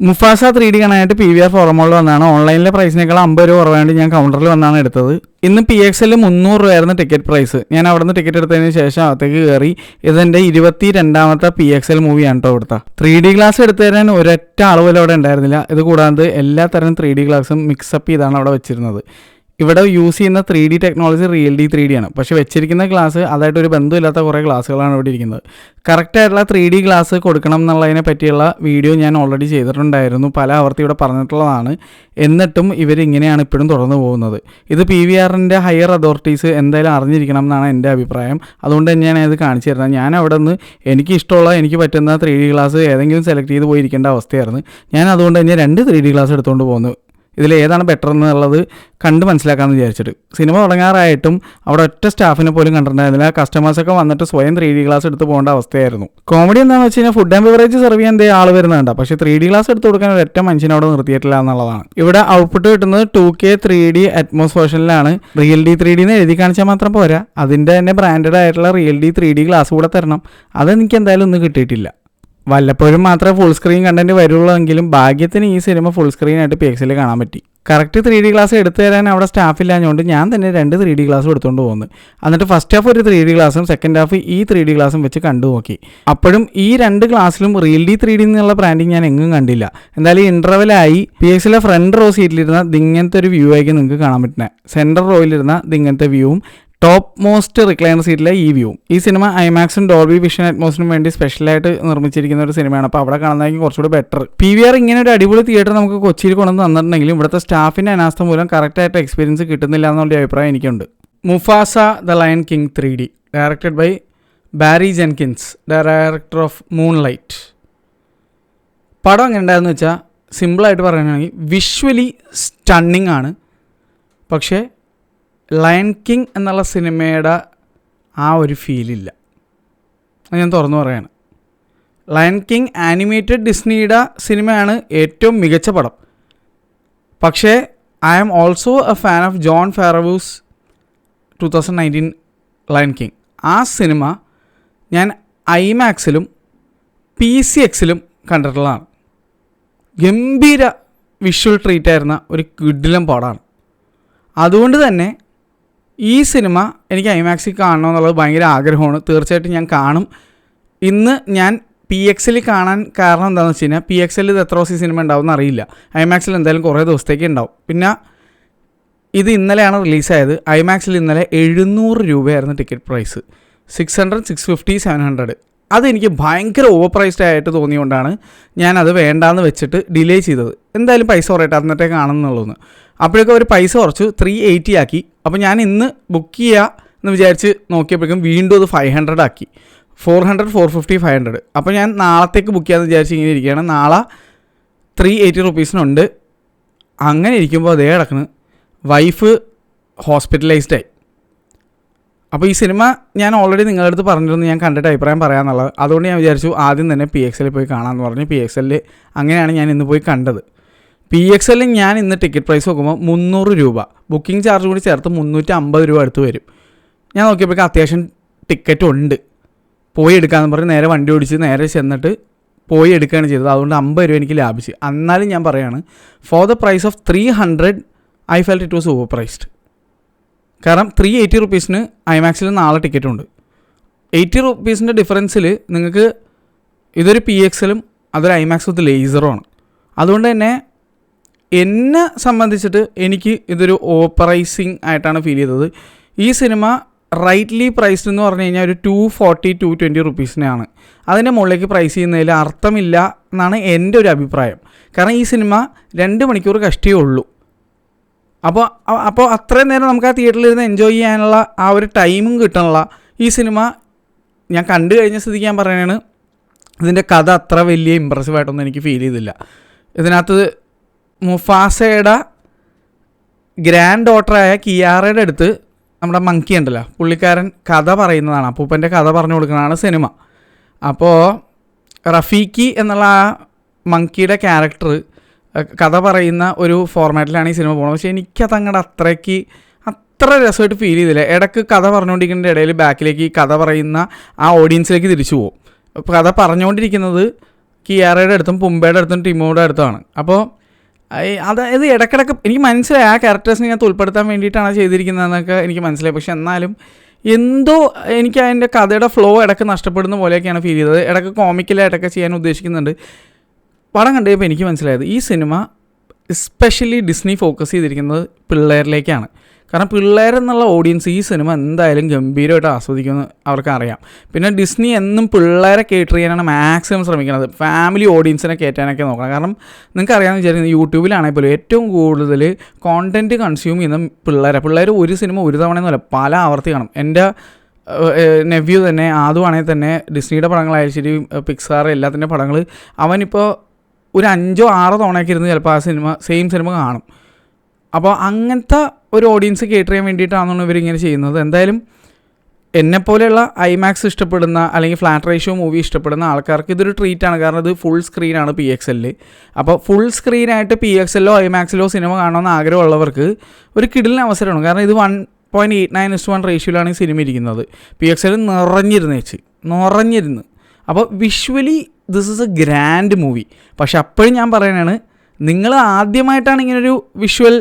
Mufasa 3D കാണാനായിട്ട് PVR ഫോറമോളിൽ വന്നാണ്. ഓൺലൈനിലെ പ്രൈസിനേക്കാൾ 50 രൂപ കുറവായിട്ട് ഞാൻ കൗണ്ടറിൽ വന്നാണ് എടുത്തത്. ഇന്ന് PXL 300 രൂപയായിരുന്നു ടിക്കറ്റ് പ്രൈസ്. ഞാൻ അവിടെ നിന്ന് ടിക്കറ്റ് എടുത്തതിന് ശേഷം അകത്തേക്ക് കയറി. ഇതെൻ്റെ 22ാമത്തെ PXL മൂവിയാണ് കേട്ടോ ഇവിടുത്തെ. 3D ഗ്ലാസ് എടുത്തു തരാൻ ഒരൊറ്റ അളവിൽ അവിടെ ഉണ്ടായിരുന്നില്ല. ഇത് കൂടാതെ എല്ലാ തരം 3D ഗ്ലാസും മിക്സപ്പ് ചെയ്താണ് അവിടെ വെച്ചിരുന്നത്. ഇവിടെ യൂസ് ചെയ്യുന്ന 3D technology real D 3D ആണ്. പക്ഷേ വെച്ചിരിക്കുന്ന ഗ്ലാസ് അതായിട്ടൊരു ബന്ധമില്ലാത്ത കുറേ ഗ്ലാസ്സുകളാണ് ഇവിടെ ഇരിക്കുന്നത്. കറക്റ്റായിട്ടുള്ള 3D ഗ്ലാസ് കൊടുക്കണം എന്നുള്ളതിനെ പറ്റിയുള്ള വീഡിയോ ഞാൻ ഓൾറെഡി ചെയ്തിട്ടുണ്ടായിരുന്നു. പല ആവർത്തി ഇവിടെ പറഞ്ഞിട്ടുള്ളതാണ്. എന്നിട്ടും ഇവരിങ്ങനെയാണ് ഇപ്പോഴും തുടർന്ന് പോകുന്നത്. ഇത് PVRൻ്റെ ഹയർ അതോറിറ്റീസ് എന്തായാലും അറിഞ്ഞിരിക്കണം എന്നാണ് എൻ്റെ അഭിപ്രായം. അതുകൊണ്ട് തന്നെയാണ് ഇത് കാണിച്ചു തരുന്നത്. ഞാൻ അവിടെ നിന്ന് എനിക്ക് പറ്റുന്ന 3D ഗ്ലാസ് ഏതെങ്കിലും സെലക്ട് ചെയ്ത് പോയിരിക്കേണ്ട അവസ്ഥയായിരുന്നു. ഞാൻ അതുകൊണ്ട് തന്നെ 2 3D ഗ്ലാസ് എടുത്തുകൊണ്ട് പോകുന്നു. ഇതിലേതാണ് ബെറ്റർ എന്നുള്ളത് കണ്ട് മനസ്സിലാക്കാമെന്ന് വിചാരിച്ചിട്ട്. സിനിമ തുടങ്ങാറായിട്ടും അവിടെ ഒറ്റ സ്റ്റാഫിനെ പോലും കണ്ടിട്ടുണ്ടായിരുന്നില്ല. കസ്റ്റമേഴ്സൊക്കെ വന്നിട്ട് സ്വയം 3D ഗ്ലാസ് എടുത്ത് പോകേണ്ട അവസ്ഥയായിരുന്നു. കോമഡി എന്താണെന്ന് വെച്ച് കഴിഞ്ഞാൽ ഫുഡ് ആൻഡ് ബിവറേജ് സെർവ് ചെയ്യാൻ ആൾ വരുന്നുണ്ട്. പക്ഷേ 3D ഗ്ലാസ് എടുത്ത് കൊടുക്കാൻ ഒരൊറ്റ മനുഷ്യനെ അവിടെ നിർത്തിയിട്ടില്ല എന്നുള്ളതാണ്. ഇവിടെ ഔട്ട്പുട്ട് കിട്ടുന്നത് 2K 3D Atmos വേർഷനിലാണ്. Real D 3D എന്ന് എഴുതി കാണിച്ചാൽ മാത്രം പോരാ, അതിൻ്റെ തന്നെ ബ്രാൻഡഡ് ആയിട്ടുള്ള റിയൽ ഡി 3D ഗ്ലാസ് കൂടെ തരണം. അതെനിക്ക് എന്തായാലും ഒന്നും കിട്ടിയിട്ടില്ല. വല്ലപ്പോഴും മാത്രമേ ഫുൾ സ്ക്രീൻ കണ്ടന്റ് വരുള്ളൂ എങ്കിലും ഭാഗ്യത്തിന് ഈ സിനിമ ഫുൾ സ്ക്രീനായിട്ട് PXL കാണാൻ പറ്റി. കറക്റ്റ് 3D ഗ്ലാസ് എടുത്തു തരാൻ അവിടെ സ്റ്റാഫില്ലാഞ്ഞുകൊണ്ട് ഞാൻ തന്നെ 2 3D ഗ്ലാസ് എടുത്തുകൊണ്ട് പോകുന്നു. എന്നിട്ട് ഫസ്റ്റ് ഹാഫ് ഒരു 3D ഗ്ലാസും സെക്കൻഡ് ഹാഫ് ഈ 3D ഗ്ലാസും വെച്ച് കണ്ടു നോക്കി. അപ്പോഴും ഈ 2 ഗ്ലാസ്സിലും റിയൽ ഡി 3D എന്നുള്ള ബ്രാൻഡിങ് ഞാൻ എങ്ങും കണ്ടില്ല. എന്തായാലും ഇൻ്റർവെലായി PXL ഫ്രണ്ട് റോ സീറ്റിലിരുന്ന ഇങ്ങനത്തെ ഒരു വ്യൂ ആയിരിക്കും നിങ്ങൾക്ക് കാണാൻ പറ്റുന്നത്. സെൻറ്റർ റോയിലിരുന്ന ഇങ്ങനത്തെ വ്യൂവും ടോപ്പ് മോസ്റ്റ് റിക്ലൈനർ സീറ്റിലെ ഈ വ്യൂവും. ഈ സിനിമ ഐമാക്സും ഡോൾബി വിഷൻ അറ്റ്മോസിനും വേണ്ടി സ്പെഷ്യലായിട്ട് നിർമ്മിച്ചിരിക്കുന്ന ഒരു സിനിമയാണ്. അപ്പോൾ അവിടെ കാണുന്നതായിരിക്കും കുറച്ചുകൂടി ബെറ്റർ. PVR ഇങ്ങനെ ഒരു അടിപൊളി തിയേറ്റർ നമുക്ക് കൊച്ചിയിൽ കൊണ്ടുവന്ന് തന്നിട്ടുണ്ടെങ്കിലും ഇവിടുത്തെ സ്റ്റാഫിൻ്റെ അനാസ്ഥ മൂലം കറക്റ്റായിട്ട് എക്സ്പീരിയൻസ് കിട്ടുന്നില്ല എന്നുള്ള അഭിപ്രായം എനിക്കുണ്ട്. Mufasa the lion king 3D directed by Barry Jenkins, director of Moonlight. പടം എങ്ങനെ ഉണ്ടായെന്ന് വെച്ചാൽ സിമ്പിളായിട്ട് പറയുകയാണെങ്കിൽ വിഷ്വലി സ്റ്റണ്ണിങ് ആണ്. പക്ഷേ ലയൺ കിങ് എന്നുള്ള സിനിമയുടെ ആ ഒരു ഫീലില്ല. അത് ഞാൻ തുറന്നു പറയാണ്. ലയൺ കിങ് ആനിമേറ്റഡ് ഡിസ്നിയുടെ സിനിമയാണ് ഏറ്റവും മികച്ച പടം. പക്ഷേ I am also a fan of John Favreau's 2019 Lion King. ആ സിനിമ ഞാൻ ഐമാക്സിലും PCXലും കണ്ടിട്ടുള്ളതാണ്. ഗംഭീര വിഷ്വൽ ട്രീറ്റ് ആയിരുന്ന ഒരു കിടിലൻ പടമാണ്. അതുകൊണ്ട് തന്നെ ഈ സിനിമ എനിക്ക് ഐമാക്സിൽ കാണണമെന്നുള്ളത് ഭയങ്കര ആഗ്രഹമാണ്. തീർച്ചയായിട്ടും ഞാൻ കാണും. ഇന്ന് ഞാൻ PXL കാണാൻ കാരണം എന്താണെന്ന് വെച്ച് കഴിഞ്ഞാൽ PXL ഇത് എത്ര ദിവസം സിനിമ ഉണ്ടാവും എന്നറിയില്ല. ഐമാക്സിൽ എന്തായാലും കുറേ ദിവസത്തേക്ക് ഉണ്ടാവും. പിന്നെ ഇത് ഇന്നലെയാണ് റിലീസായത്. ഐമാക്സിൽ ഇന്നലെ 700 രൂപയായിരുന്നു ടിക്കറ്റ് പ്രൈസ്. 600, 650, 700. അതെനിക്ക് ഭയങ്കര ഓവർ പ്രൈസ്ഡ് ആയിട്ട് തോന്നിയുകൊണ്ടാണ് ഞാനത് വേണ്ടാന്ന് വെച്ചിട്ട് ഡിലേ ചെയ്തത്. എന്തായാലും പൈസ കുറയട്ടെ എന്നിട്ടേ കാണുന്നുള്ളൂ. അപ്പോഴേക്കും ഒരു പൈസ കുറച്ച് 380 ആക്കി. അപ്പോൾ ഞാൻ ഇന്ന് ബുക്ക് ചെയ്യുക എന്ന് വിചാരിച്ച് നോക്കിയപ്പോഴേക്കും വീണ്ടും അത് 500 ആക്കി. 400, 450, 500. അപ്പോൾ ഞാൻ നാളത്തേക്ക് ബുക്ക് ചെയ്യാമെന്ന് വിചാരിച്ച് ഇങ്ങനെ ഇരിക്കുകയാണ്. നാളെ 380 റുപ്പീസിനുണ്ട്. അങ്ങനെ ഇരിക്കുമ്പോൾ അതേ കിടക്കുന്നു. വൈഫ് ഹോസ്പിറ്റലൈസ്ഡായി. അപ്പോൾ ഈ സിനിമ ഞാൻ ഓൾറെഡി നിങ്ങളുടെ അടുത്ത് പറഞ്ഞിരുന്നു ഞാൻ കണ്ടിട്ട് അഭിപ്രായം പറയാമെന്നുള്ളത്. അതുകൊണ്ട് ഞാൻ വിചാരിച്ചു ആദ്യം തന്നെ PXL പോയി കാണാമെന്ന് പറഞ്ഞ് PXL അങ്ങനെയാണ് ഞാൻ ഇന്ന് പോയി കണ്ടത്. PXL ഞാൻ ഇന്ന് ടിക്കറ്റ് പ്രൈസ് നോക്കുമ്പോൾ 300 രൂപ, ബുക്കിംഗ് ചാർജ് കൂടി ചേർത്ത് 350 രൂപ അടുത്ത് വരും. ഞാൻ നോക്കിയപ്പോഴേക്കും അത്യാവശ്യം ടിക്കറ്റ് ഉണ്ട്. പോയി എടുക്കാമെന്ന് പറഞ്ഞ് നേരെ വണ്ടി ഓടിച്ച് നേരെ ചെന്നിട്ട് പോയി എടുക്കുകയാണ് ചെയ്തത്. അതുകൊണ്ട് 50 രൂപ എനിക്ക് ലാഭിച്ച്. എന്നാലും ഞാൻ പറയുകയാണ്, for the price of 300 I felt it was overpriced. കാരണം 380 റുപ്പീസിന് ഐമാക്സിൽ നാളെ ടിക്കറ്റ് ഉണ്ട്. 80 റുപ്പീസിൻ്റെ ഡിഫറൻസിൽ നിങ്ങൾക്ക് ഇതൊരു PXLും അതൊരു ഐമാക്സ് വിത്ത് ലേസറുമാണ്. അതുകൊണ്ട് തന്നെ എന്നെ സംബന്ധിച്ചിട്ട് എനിക്ക് ഇതൊരു ഓവർ പ്രൈസിങ് ആയിട്ടാണ് ഫീൽ ചെയ്തത്. ഈ സിനിമ റൈറ്റ്ലി പ്രൈസ്ഡ് എന്ന് പറഞ്ഞു കഴിഞ്ഞാൽ ഒരു 240, 220 റുപ്പീസിനാണ്. അതിൻ്റെ മുകളിലേക്ക് പ്രൈസ് ചെയ്യുന്നതിൽ അർത്ഥമില്ല എന്നാണ് എൻ്റെ ഒരു അഭിപ്രായം. കാരണം ഈ സിനിമ 2 മണിക്കൂർ കഷ്ടിയേ ഉള്ളൂ. അപ്പോൾ അത്രയും നേരം നമുക്ക് ആ തിയേറ്ററിലിരുന്ന് എൻജോയ് ചെയ്യാനുള്ള ആ ഒരു ടൈമും കിട്ടണുള്ള ഈ സിനിമ ഞാൻ കണ്ടു കഴിഞ്ഞ സ്ഥിതിക്ക് ഞാൻ പറയുകയാണ്, ഇതിൻ്റെ കഥ അത്ര വലിയ ഇമ്പ്രസീവായിട്ടൊന്നും എനിക്ക് ഫീൽ ചെയ്തില്ല. ഇതിനകത്ത് മുഫാസയുടെ ഗ്രാൻഡ് ഡോട്ടറായ കിയാറയുടെ അടുത്ത് നമ്മുടെ മങ്കി ഉണ്ടല്ലോ, പുള്ളിക്കാരൻ കഥ പറയുന്നതാണ്. അപ്പൂപ്പൻ്റെ കഥ പറഞ്ഞു കൊടുക്കുന്നതാണ് സിനിമ. അപ്പോൾ റഫീഖി എന്നുള്ള ആ മങ്കിയുടെ ക്യാരക്ടർ കഥ പറയുന്ന ഒരു ഫോർമാറ്റിലാണ് ഈ സിനിമ പോകുന്നത്. പക്ഷേ എനിക്കത് അങ്ങോട്ട് അത്ര രസമായിട്ട് ഫീൽ ചെയ്തില്ല. ഇടയ്ക്ക് കഥ പറഞ്ഞുകൊണ്ടിരിക്കുന്നതിൻ്റെ ഇടയിൽ ബാക്കിലേക്ക് കഥ പറയുന്ന ആ ഓഡിയൻസിലേക്ക് തിരിച്ചു പോകും. കഥ പറഞ്ഞുകൊണ്ടിരിക്കുന്നത് കിയാറയുടെ അടുത്തും പുംബയുടെ അടുത്തും ടിമോയുടെ അടുത്തുമാണ്. അപ്പോൾ അതായത് ഇടയ്ക്കിടയ്ക്ക് എനിക്ക് മനസ്സിലായി ആ ക്യാരക്ടേഴ്സിനെ ഞാൻ ഉൾപ്പെടുത്താൻ വേണ്ടിയിട്ടാണ് ചെയ്തിരിക്കുന്നതെന്നൊക്കെ എനിക്ക് മനസ്സിലായി. പക്ഷെ എന്നാലും എന്തോ എനിക്ക് അതിൻ്റെ കഥയുടെ ഫ്ലോ ഇടയ്ക്ക് നഷ്ടപ്പെടുന്ന പോലെയൊക്കെയാണ് ഫീൽ ചെയ്തത്. ഇടയ്ക്ക് കോമിക്കലായിട്ടൊക്കെ ചെയ്യാൻ ഉദ്ദേശിക്കുന്നുണ്ട്. പടം കണ്ടുകഴിഞ്ഞപ്പോൾ എനിക്ക് മനസ്സിലായത് ഈ സിനിമ എസ്പെഷ്യലി ഡിസ്നി ഫോക്കസ് ചെയ്തിരിക്കുന്നത് പിള്ളേരിലേക്കാണ്. കാരണം പിള്ളേരെന്നുള്ള ഓഡിയൻസ് ഈ സിനിമ എന്തായാലും ഗംഭീരമായിട്ട് ആസ്വദിക്കുമെന്ന് അവർക്കറിയാം. പിന്നെ ഡിസ്നി എന്നും പിള്ളേരെ കേറ്റർ ചെയ്യാനാണ് മാക്സിമം ശ്രമിക്കുന്നത്. ഫാമിലി ഓഡിയൻസിനെ കയറ്റാനൊക്കെ നോക്കണം. കാരണം നിങ്ങൾക്ക് അറിയാമെന്ന് വിചാരിക്കുന്നത് യൂട്യൂബിലാണെങ്കിൽ പോലും ഏറ്റവും കൂടുതൽ കോണ്ടൻറ്റ് കൺസ്യൂം ചെയ്യുന്ന പിള്ളേർ ഒരു സിനിമ ഒരു തവണയൊന്നുമല്ല പല ആവർത്തി കാണും. എൻ്റെ നെവ്യൂ തന്നെ ആദ്യമാണെങ്കിൽ തന്നെ ഡിസ്നിയുടെ പടങ്ങളായാലും ശരി പിക്സാർ എല്ലാത്തിൻ്റെ പടങ്ങൾ അവനിപ്പോൾ ഒരു 5-6 തവണയൊക്കെ ഇരുന്ന് ചിലപ്പോൾ ആ സെയിം സിനിമ കാണും. അപ്പോൾ അങ്ങനത്തെ ഒരു ഓഡിയൻസ് കേറ്റർ ചെയ്യാൻ വേണ്ടിയിട്ടാണെന്നാണ് ഇവരിങ്ങനെ ചെയ്യുന്നത്. എന്തായാലും എന്നെപ്പോലെയുള്ള ഐമാക്സ് ഇഷ്ടപ്പെടുന്ന അല്ലെങ്കിൽ ഫ്ലാറ്റ് റേഷ്യോ മൂവി ഇഷ്ടപ്പെടുന്ന ആൾക്കാർക്ക് ഇതൊരു ട്രീറ്റാണ്. കാരണം ഇത് ഫുൾ സ്ക്രീനാണ് PXL. അപ്പോൾ ഫുൾ സ്ക്രീനായിട്ട് PXL-ഓ ഐമാക്സിലോ സിനിമ കാണണമെന്ന് ആഗ്രഹമുള്ളവർക്ക് ഒരു കിടിലൻ അവസരമാണ്. കാരണം ഇത് 1.89:1 റേഷ്യോയിലാണ് ഈ സിനിമ ഇരിക്കുന്നത്. PXL നിറഞ്ഞിരുന്ന്. അപ്പോൾ visually this is A grand movie. പക്ഷെ അപ്പോഴും ഞാൻ പറയാനാണ്, നിങ്ങൾ ആദ്യമായിട്ടാണ് ഇങ്ങനൊരു വിഷ്വൽ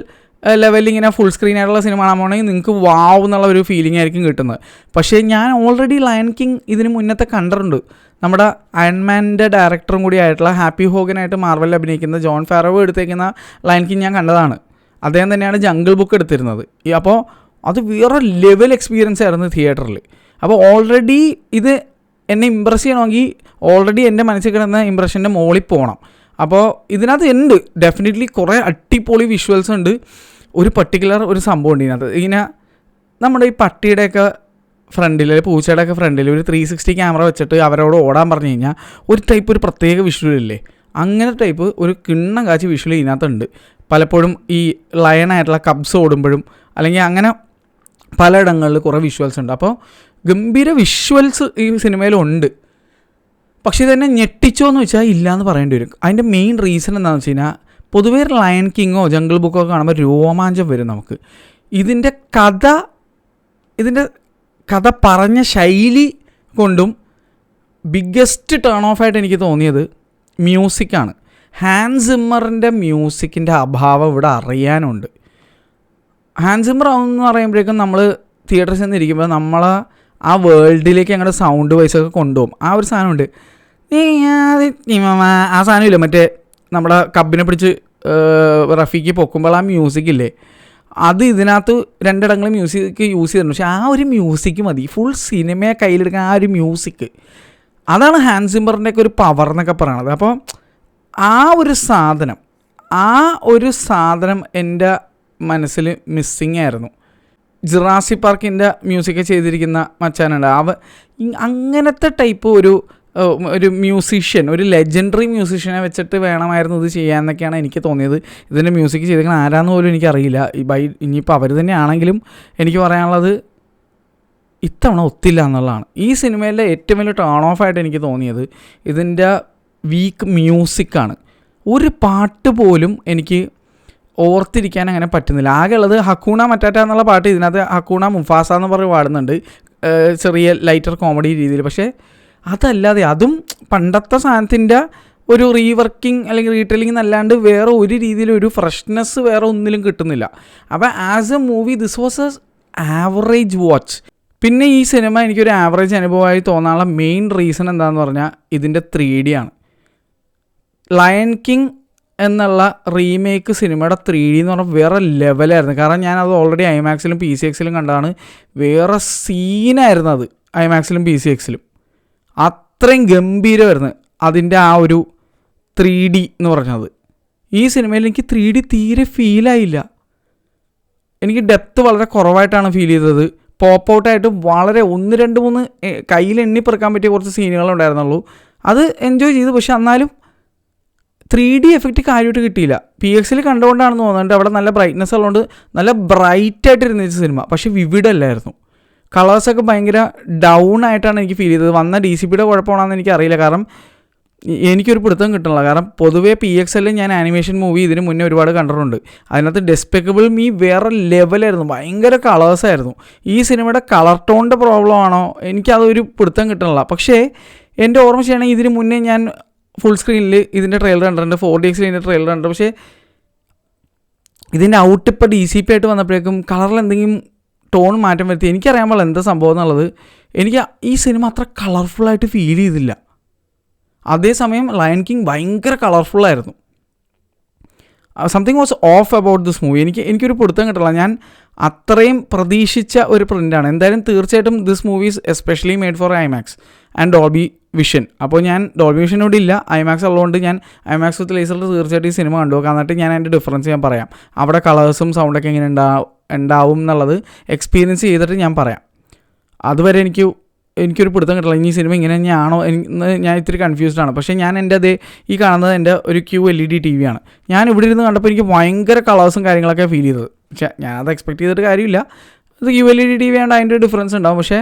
ലെവലിൽ ഇങ്ങനെ ഫുൾ സ്ക്രീനായിട്ടുള്ള സിനിമ കാണാൻ പോകണമെങ്കിൽ നിങ്ങൾക്ക് വാവ് എന്നുള്ള ഒരു ഫീലിംഗ് ആയിരിക്കും കിട്ടുന്നത്. പക്ഷേ ഞാൻ ഓൾറെഡി ലയൺ കിങ് ഇതിന് മുന്നത്തെ കണ്ടിട്ടുണ്ട്. നമ്മുടെ അയൺമാൻ്റെ ഡയറക്ടറും കൂടി ആയിട്ടുള്ള ഹാപ്പി ഹോഗനായിട്ട് മാർവലിൽ അഭിനയിക്കുന്ന ജോൺ ഫാറവോ എടുത്തേക്കുന്ന ലയൺ കിങ് ഞാൻ കണ്ടതാണ്. അദ്ദേഹം തന്നെയാണ് ജംഗിൾ ബുക്ക് എടുത്തിരുന്നത്. അപ്പോൾ അത് വേറെ ലെവൽ എക്സ്പീരിയൻസ് ആയിരുന്നു തിയേറ്ററിൽ. അപ്പോൾ ഓൾറെഡി ഇത് എന്നെ ഇമ്പ്രസ് ചെയ്യണമെങ്കിൽ ഓൾറെഡി എൻ്റെ മനസ്സിൽ കിടന്ന ഇമ്പ്രഷൻ്റെ മുകളിൽ പോകണം. അപ്പോൾ ഇതിനകത്ത് ഉണ്ട് ഡെഫിനറ്റ്ലി കുറേ അടിപൊളി വിഷ്വൽസ് ഉണ്ട്. ഒരു പർട്ടിക്കുലർ ഒരു സംഭവം ഉണ്ട് ഇതിനകത്ത്. ഇങ്ങനെ നമ്മുടെ ഈ പട്ടിയുടെയൊക്കെ ഫ്രണ്ടിൽ പൂച്ചയുടെയൊക്കെ ഫ്രണ്ടിൽ ഒരു 360 ക്യാമറ വെച്ചിട്ട് അവരോട് ഓടാൻ പറഞ്ഞു കഴിഞ്ഞാൽ ഒരു പ്രത്യേക വിഷ്വലില്ലേ, അങ്ങനെ ടൈപ്പ് ഒരു കിണ്ണം കാച്ചി വിഷ്വൽ ഇതിനകത്തുണ്ട്. പലപ്പോഴും ഈ ലയണായിട്ടുള്ള കബ്സ് ഓടുമ്പോഴും അല്ലെങ്കിൽ അങ്ങനെ പലയിടങ്ങളിൽ കുറേ വിഷ്വൽസ് ഉണ്ട്. അപ്പോൾ ഗംഭീര വിഷ്വൽസ് ഈ സിനിമയിലുണ്ട്. പക്ഷേ ഇതെന്നെ ഞെട്ടിച്ചോ എന്ന് വെച്ചാൽ ഇല്ലയെന്ന് പറയേണ്ടി വരും. അതിൻ്റെ മെയിൻ റീസൺ എന്താണെന്ന് വെച്ച് കഴിഞ്ഞാൽ പൊതുവേ ലയൺ കിങ്ങോ ജംഗിൾ ബുക്കോ കാണുമ്പോൾ രോമാഞ്ചം വരും നമുക്ക്. ഇതിൻ്റെ കഥ പറഞ്ഞ ശൈലി കൊണ്ടും ബിഗ്ഗസ്റ്റ് ടേൺ ഓഫായിട്ട് എനിക്ക് തോന്നിയത് മ്യൂസിക്കാണ്. ഹാൻസ് സിമ്മറിൻ്റെ മ്യൂസിക്കിൻ്റെ അഭാവം ഇവിടെ അറിയാനുണ്ട്. ഹാൻസ് സിമ്മർ എന്ന് പറയുമ്പോഴേക്കും നമ്മൾ തിയേറ്ററിൽ ചെന്നിരിക്കുമ്പോൾ നമ്മളെ ആ വേൾഡിലേക്ക് ഞങ്ങളുടെ സൗണ്ട് വൈസൊക്കെ കൊണ്ടുപോകും. ആ ഒരു സാധനമുണ്ട്. ആ സാധനമില്ല, മറ്റേ നമ്മുടെ കബിനെ പിടിച്ച് റഫീക്ക് പൊക്കുമ്പോൾ ആ മ്യൂസിക്കില്ലേ, അത് ഇതിനകത്ത് രണ്ടിടങ്ങളിൽ മ്യൂസിക് യൂസ് ചെയ്തിട്ടുണ്ട്. പക്ഷേ ആ ഒരു മ്യൂസിക് മതി ഫുൾ സിനിമയെ കയ്യിലെടുക്കാൻ. ആ ഒരു മ്യൂസിക് അതാണ് ഹാൻസ് സിമ്മറിൻ്റെയൊക്കെ ഒരു പവർ എന്നൊക്കെ പറയണത്. അപ്പോൾ ആ ഒരു സാധനം എൻ്റെ മനസ്സിൽ മിസ്സിങ് ആയിരുന്നു. ജുറാസിക് പാർക്കിൻ്റെ മ്യൂസിക് ചെയ്തിരിക്കുന്ന മച്ചാനുണ്ട്. അങ്ങനത്തെ ടൈപ്പ് ഒരു മ്യൂസീഷ്യൻ, ഒരു ലെജൻഡറി മ്യൂസീഷ്യനെ വെച്ചിട്ട് വേണമായിരുന്നു ഇത് ചെയ്യാമെന്നൊക്കെയാണ് എനിക്ക് തോന്നിയത്. ഇതിൻ്റെ മ്യൂസിക് ചെയ്തിരിക്കുന്ന ആരാന്ന് പോലും എനിക്കറിയില്ല. ഇനിയിപ്പോൾ അവർ തന്നെ ആണെങ്കിലും എനിക്ക് പറയാനുള്ളത് ഇത്തവണ ഒത്തില്ല എന്നുള്ളതാണ്. ഈ സിനിമയിലെ ഏറ്റവും വലിയ ടേൺ ഓഫായിട്ട് എനിക്ക് തോന്നിയത് ഇതിൻ്റെ വീക്ക് മ്യൂസിക്കാണ്. ഒരു പാട്ട് പോലും എനിക്ക് ഓർത്തിരിക്കാൻ അങ്ങനെ പറ്റുന്നില്ല. ആകെ ഉള്ളത് ഹക്കൂണ മറ്റാറ്റ എന്നുള്ള പാട്ട് ഇതിനകത്ത് ഹക്കൂണ മുഫാസ എന്ന് പറഞ്ഞ് പാടുന്നുണ്ട് ചെറിയ ലൈറ്റർ കോമഡി രീതിയിൽ. പക്ഷേ അതല്ലാതെ അതും പണ്ടത്തെ സാധനത്തിൻ്റെ ഒരു റീവർക്കിംഗ് അല്ലെങ്കിൽ റീടെല്ലിംഗ് എന്നല്ലാണ്ട് വേറെ ഒരു രീതിയിലൊരു ഫ്രഷ്നെസ് വേറെ ഒന്നിലും കിട്ടുന്നില്ല. അപ്പോൾ as A movie this was A average watch. പിന്നെ ഈ സിനിമ എനിക്കൊരു ആവറേജ് അനുഭവമായി തോന്നാനുള്ള മെയിൻ റീസൺ എന്താണെന്ന് പറഞ്ഞാൽ ഇതിൻ്റെ 3D ആണ്. ലയൺ കിങ് എന്നുള്ള റീമേക്ക് സിനിമയുടെ 3D എന്ന് പറഞ്ഞാൽ വേറെ ലെവലായിരുന്നു. കാരണം ഞാനത് ഓൾറെഡി ഐമാക്സിലും PCXലും കണ്ടതാണ്. വേറെ സീനായിരുന്നു അത് ഐമാക്സിലും PCXലും. അത്രയും ഗംഭീരമായിരുന്നു അതിൻ്റെ ആ ഒരു 3D എന്ന് പറഞ്ഞത്. ഈ സിനിമയിൽ എനിക്ക് 3D തീരെ ഫീലായില്ല. എനിക്ക് ഡെപ്ത് വളരെ കുറവായിട്ടാണ് ഫീൽ ചെയ്തത്. പോപ്പ് ഔട്ടായിട്ട് വളരെ 1, 2, 3 കയ്യിൽ എണ്ണിപ്പെറുക്കാൻ പറ്റിയ കുറച്ച് സീനുകളുണ്ടായിരുന്നുള്ളൂ. അത് എൻജോയ് ചെയ്തു. പക്ഷെ എന്നാലും 3D എഫക്റ്റ് കാര്യമായിട്ട് കിട്ടിയില്ല. PXL കണ്ടുകൊണ്ടാണെന്ന് തോന്നുന്നുണ്ട്. അവിടെ നല്ല ബ്രൈറ്റ്നെസ് ഉള്ളതുകൊണ്ട് നല്ല ബ്രൈറ്റായിട്ടിരുന്ന സിനിമ. പക്ഷേ വിവിഡല്ലായിരുന്നു. കളേഴ്സൊക്കെ ഭയങ്കര ഡൗൺ ആയിട്ടാണ് എനിക്ക് ഫീൽ ചെയ്തത്. വന്ന DCPയുടെ കുഴപ്പമാണെന്ന് എനിക്കറിയില്ല. കാരണം എനിക്കൊരു പിടുത്തം കിട്ടണില്ല. കാരണം പൊതുവേ PXL ഞാൻ ആനിമേഷൻ മൂവി ഇതിന് മുന്നേ ഒരുപാട് കണ്ടിട്ടുണ്ട്. അതിനകത്ത് ഡെസ്പെക്കബിൾ മീ വേറെ ലെവലായിരുന്നു. ഭയങ്കര കളേഴ്സായിരുന്നു. ഈ സിനിമയുടെ കളർ ടോണിൻ്റെ പ്രോബ്ലം ആണോ എനിക്കതൊരു പിടുത്തം കിട്ടണില്ല. പക്ഷേ എൻ്റെ ഓർമ്മ ചെയ്യണമെങ്കിൽ ഇതിന് മുന്നേ ഞാൻ ഫുൾ സ്ക്രീനിൽ ഇതിൻ്റെ ട്രെയിലർ കണ്ടിട്ടുണ്ട്, 4DX ഇതിൻ്റെ ട്രെയിലർ കണ്ടിട്ടുണ്ട്. പക്ഷേ ഇതിൻ്റെ ഔട്ട് ഇപ്പോൾ DCP ആയിട്ട് വന്നപ്പോഴേക്കും കളറിൽ എന്തെങ്കിലും ടോൺ മാറ്റം വരുത്തി. എനിക്കറിയാൻ പാടില്ല എന്താ സംഭവം എന്നുള്ളത്. എനിക്ക് ഈ സിനിമ അത്ര കളർഫുള്ളായിട്ട് ഫീൽ ചെയ്തില്ല. അതേസമയം ലയൺ കിങ് ഭയങ്കര കളർഫുള്ളായിരുന്നു. Something was off about this movie. എനിക്കൊരു പിടുത്തം കിട്ടില്ല. ഞാൻ അത്രയും പ്രതീക്ഷിച്ച ഒരു പ്രിൻ്റാണ്. എന്തായാലും തീർച്ചയായിട്ടും this movies especially made for IMAX and Dolby vision. അപ്പോൾ ഞാൻ ഡോൾബി വിഷൻ ഇവിടെ ഇല്ല, ഐമാക്സ് ഉള്ളതുകൊണ്ട് ഞാൻ ഐമാക്സ് വിത്ത് ലേസറിൽ തീർച്ചയായിട്ടും ഈ സിനിമ കണ്ടുപോകാം. എന്നിട്ട് ഞാൻ അതിൻ്റെ ഡിഫറൻസ് ഞാൻ പറയാം. അവിടെ കളേഴ്സും സൗണ്ടൊക്കെ എങ്ങനെ ഉണ്ടാവും എന്നുള്ളത് എക്സ്പീരിയൻസ് ചെയ്തിട്ട് ഞാൻ പറയാം. അതുവരെ എനിക്കൊരു പിടുത്തം കിട്ടില്ല. ഇനി സിനിമ ഇങ്ങനെ തന്നെയാണോ ഞാൻ ഇത്തിരി കൺഫ്യൂസ്ഡ് ആണ്. പക്ഷേ ഞാൻ ഈ കാണുന്നത് എൻ്റെ ഒരു QLED TV ആണ്. ഞാൻ ഇവിടെ ഇരുന്ന് കണ്ടപ്പോൾ എനിക്ക് ഭയങ്കര കളേഴ്സും കാര്യങ്ങളൊക്കെ ഫീൽ ചെയ്തത്. പക്ഷേ ഞാനത് എക്സ്പെക്ട് ചെയ്തിട്ട് കാര്യമില്ല. അത് QLED TV ആയതുകൊണ്ട് അതിൻ്റെ ഡിഫറൻസ് ഉണ്ടാവും. പക്ഷേ